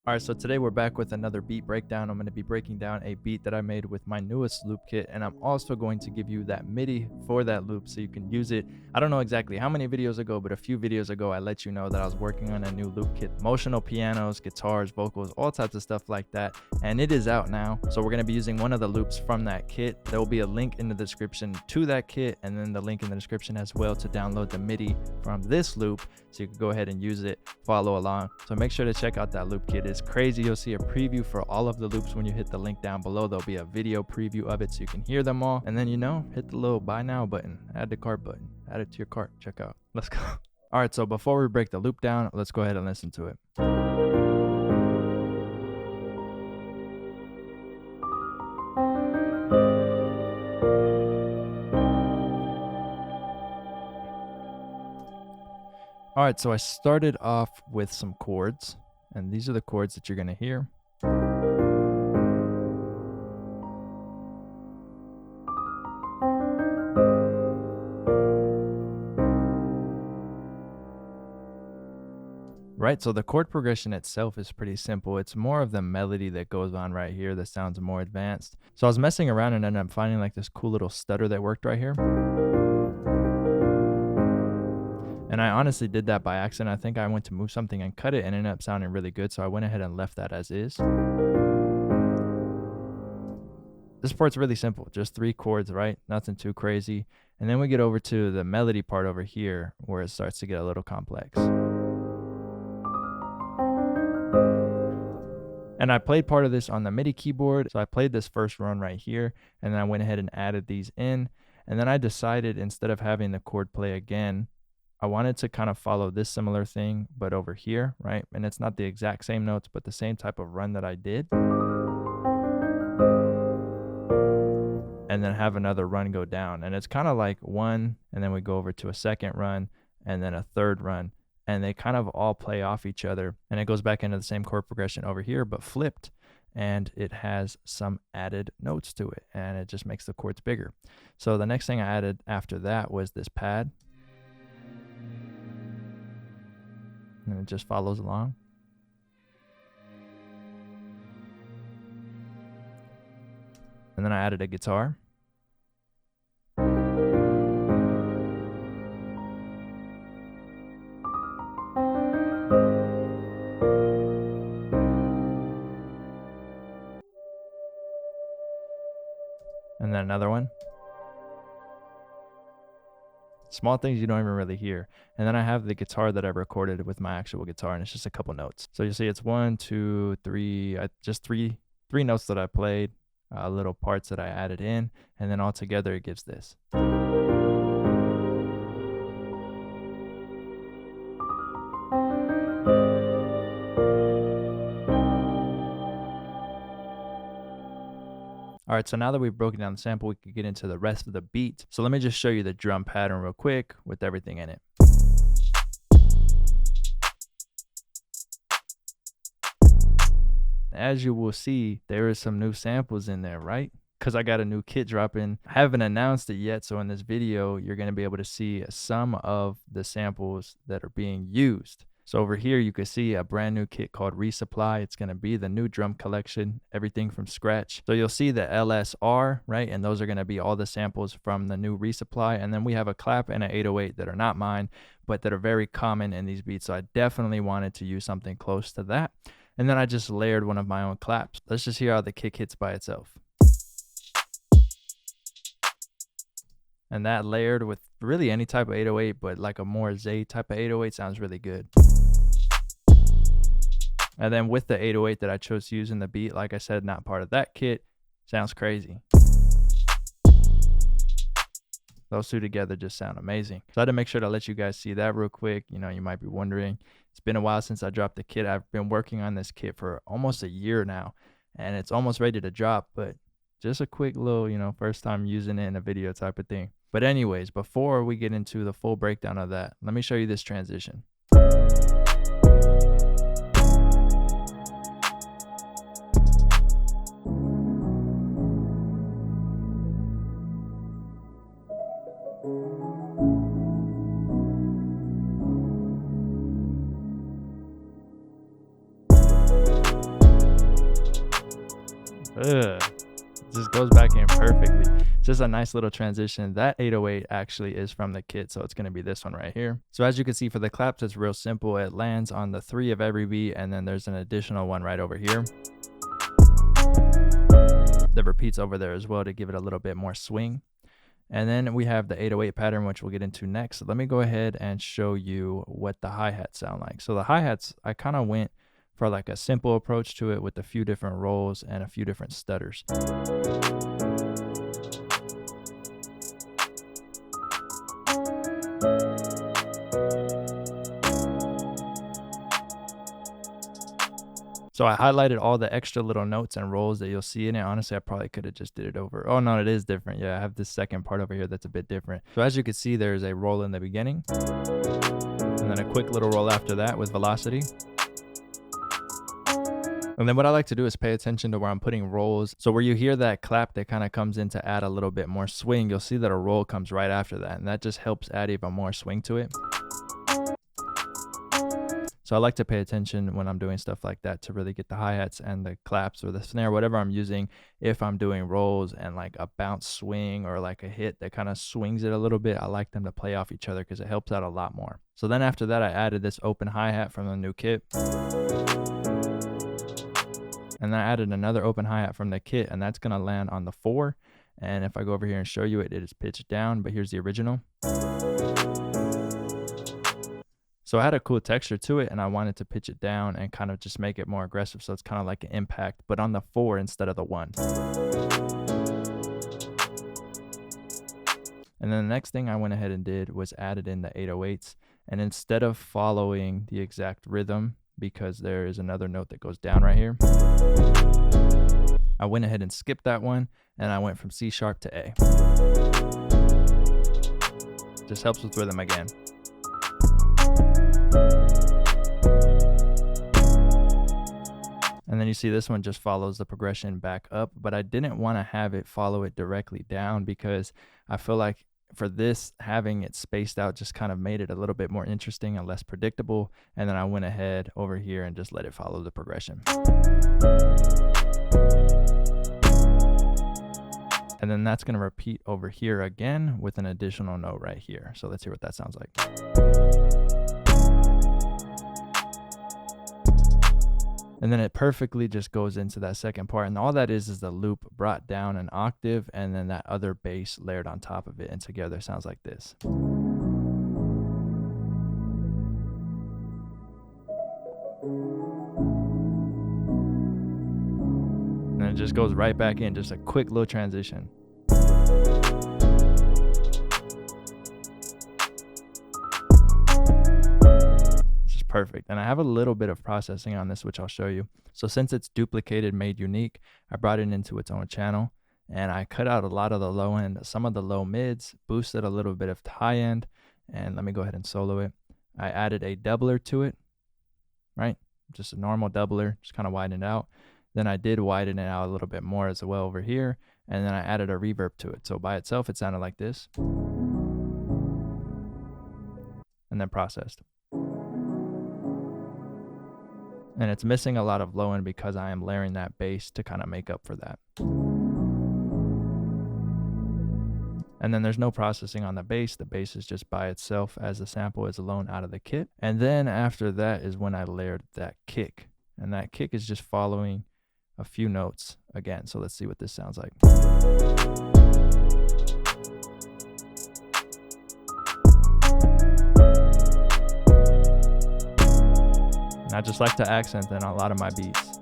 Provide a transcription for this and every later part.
All right, so today we're back with another beat breakdown. I'm going to be breaking down a beat that I made with my newest loop kit, and I'm also going to give you that MIDI for that loop so you can use it. I don't know exactly how many videos ago, but a few videos ago, I let you know that I was working on a new loop kit, emotional pianos, guitars, vocals, all types of stuff like that, and it is out now. So we're going to be using one of the loops from that kit. There will be a link in the description to that kit, and then the link in the description as well to download the MIDI from this loop so you can go ahead and use it, follow along. So make sure to check out that loop kit. It's crazy. You'll see a preview for all of the loops when you hit the link down below. There'll be a video preview of it so you can hear them all, and then hit the little buy now button, add to cart button, add it to your cart, check out. Let's go. All right, so before we break the loop down, let's go ahead and listen to it. All right, so I started off with some chords, and these are the chords that you're going to hear. Right, so the chord progression itself is pretty simple. It's more of the melody that goes on right here that sounds more advanced. So I was messing around and ended up finding like this cool little stutter that worked right here. And I honestly did that by accident. I think I went to move something and cut it and it ended up sounding really good. So I went ahead and left that as is. This part's really simple, just 3 chords, right? Nothing too crazy. And then we get over to the melody part over here where it starts to get a little complex. And I played part of this on the MIDI keyboard. So I played this first run right here, and then I went ahead and added these in. And then I decided, instead of having the chord play again, I wanted to kind of follow this similar thing, but over here, right? And it's not the exact same notes, but the same type of run that I did. And then have another run go down. And it's kind of like one, and then we go over to a second run, and then a third run. And they kind of all play off each other. And it goes back into the same chord progression over here, but flipped. And it has some added notes to it, and it just makes the chords bigger. So the next thing I added after that was this pad. And it just follows along. And then I added a guitar. And then another one. Small things you don't even really hear. And then I have the guitar that I recorded with my actual guitar, and it's just a couple notes. So you see it's 1, 2, 3, just three notes that I played, little parts that I added in, and then all together it gives this. All right, so now that we've broken down the sample, we can get into the rest of the beat. So let me just show you the drum pattern real quick with everything in it. As you will see, there is some new samples in there, right? Because I got a new kit dropping. I haven't announced it yet, so in this video, you're going to be able to see some of the samples that are being used. So over here, you can see a brand new kit called Resupply. It's going to be the new drum collection, everything from scratch. So you'll see the LSR, right? And those are going to be all the samples from the new Resupply. And then we have a clap and an 808 that are not mine, but that are very common in these beats. So I definitely wanted to use something close to that. And then I just layered one of my own claps. Let's just hear how the kick hits by itself. And that layered with really any type of 808, but like a more Zay type of 808 sounds really good. And then with the 808 that I chose to use in the beat, like I said, not part of that kit, sounds crazy. Those two together just sound amazing. So I had to make sure to let you guys see that real quick. You might be wondering, it's been a while since I dropped the kit. I've been working on this kit for almost a year now, and it's almost ready to drop, but just a quick little, first time using it in a video type of thing. But anyways, before we get into the full breakdown of that, let me show you this transition. Ugh. It just goes back in perfectly. Just a nice little transition. That 808 actually is from the kit, so it's going to be this one right here. So as you can see for the claps, it's real simple. It lands on the 3 of every beat, and then there's an additional one right over here that repeats over there as well to give it a little bit more swing. And then we have the 808 pattern, which we'll get into next. So let me go ahead and show you what the hi-hats sound like. So the hi-hats, I kind of went for like a simple approach to it with a few different rolls and a few different stutters. So I highlighted all the extra little notes and rolls that you'll see in it. Honestly, I probably could have just did it over. Oh no, it is different. Yeah, I have this second part over here that's a bit different. So as you can see, there's a roll in the beginning, and then a quick little roll after that with velocity. And then what I like to do is pay attention to where I'm putting rolls. So where you hear that clap that kind of comes in to add a little bit more swing, you'll see that a roll comes right after that, and that just helps add even more swing to it. So I like to pay attention when I'm doing stuff like that to really get the hi-hats and the claps or the snare, whatever I'm using. If I'm doing rolls and like a bounce swing or like a hit that kind of swings it a little bit, I like them to play off each other because it helps out a lot more. So then after that, I added this open hi-hat from the new kit. And then I added another open hi-hat from the kit, and that's going to land on the 4. And if I go over here and show you it, it is pitched down, but here's the original. So I had a cool texture to it, and I wanted to pitch it down and kind of just make it more aggressive, so it's kind of like an impact, but on the 4 instead of the 1. And then the next thing I went ahead and did was added in the 808s, and instead of following the exact rhythm, because there is another note that goes down right here, I went ahead and skipped that one, and I went from C sharp to A. Just helps with rhythm again. And then you see this one just follows the progression back up, but I didn't want to have it follow it directly down because I feel like for this, having it spaced out just kind of made it a little bit more interesting and less predictable. And then I went ahead over here and just let it follow the progression. And then that's going to repeat over here again with an additional note right here. So let's hear what that sounds like. And then it perfectly just goes into that second part. And all that is the loop brought down an octave and then that other bass layered on top of it. And together sounds like this. And it just goes right back in, just a quick little transition. Perfect. And I have a little bit of processing on this, which I'll show you. So since it's duplicated, made unique, I brought it into its own channel and I cut out a lot of the low end, some of the low mids, boosted a little bit of the high end. And let me go ahead and solo it. I added a doubler to it, right? Just a normal doubler, just kind of widen it out. Then I did widen it out a little bit more as well over here. And then I added a reverb to it. So by itself, it sounded like this. And then processed. And it's missing a lot of low end because I am layering that bass to kind of make up for that. And then there's no processing on the bass. The bass is just by itself as the sample is alone out of the kit. And then after that is when I layered that kick. And that kick is just following a few notes again. So let's see what this sounds like. And I just like to accent in a lot of my beats.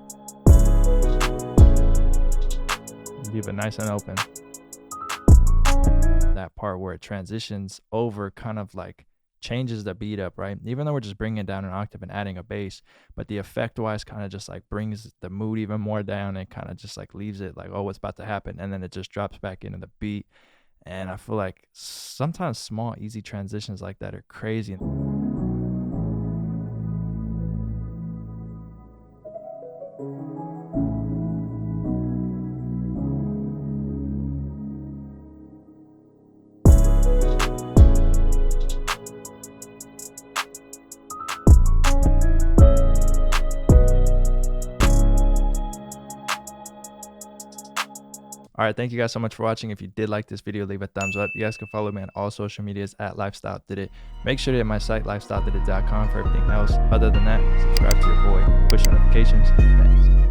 Leave it nice and open. That part where it transitions over kind of like changes the beat up, right? Even though we're just bringing it down an octave and adding a bass, but the effect wise kind of just like brings the mood even more down and kind of just like leaves it like, oh, what's about to happen? And then it just drops back into the beat. And I feel like sometimes small, easy transitions like that are crazy. All right, thank you guys so much for watching. If you did like this video, leave a thumbs up. You guys can follow me on all social medias at Lifestyle Did It. Make sure to hit my site, lifestyledidit.com, for everything else. Other than that, subscribe to your boy, push notifications. Thanks.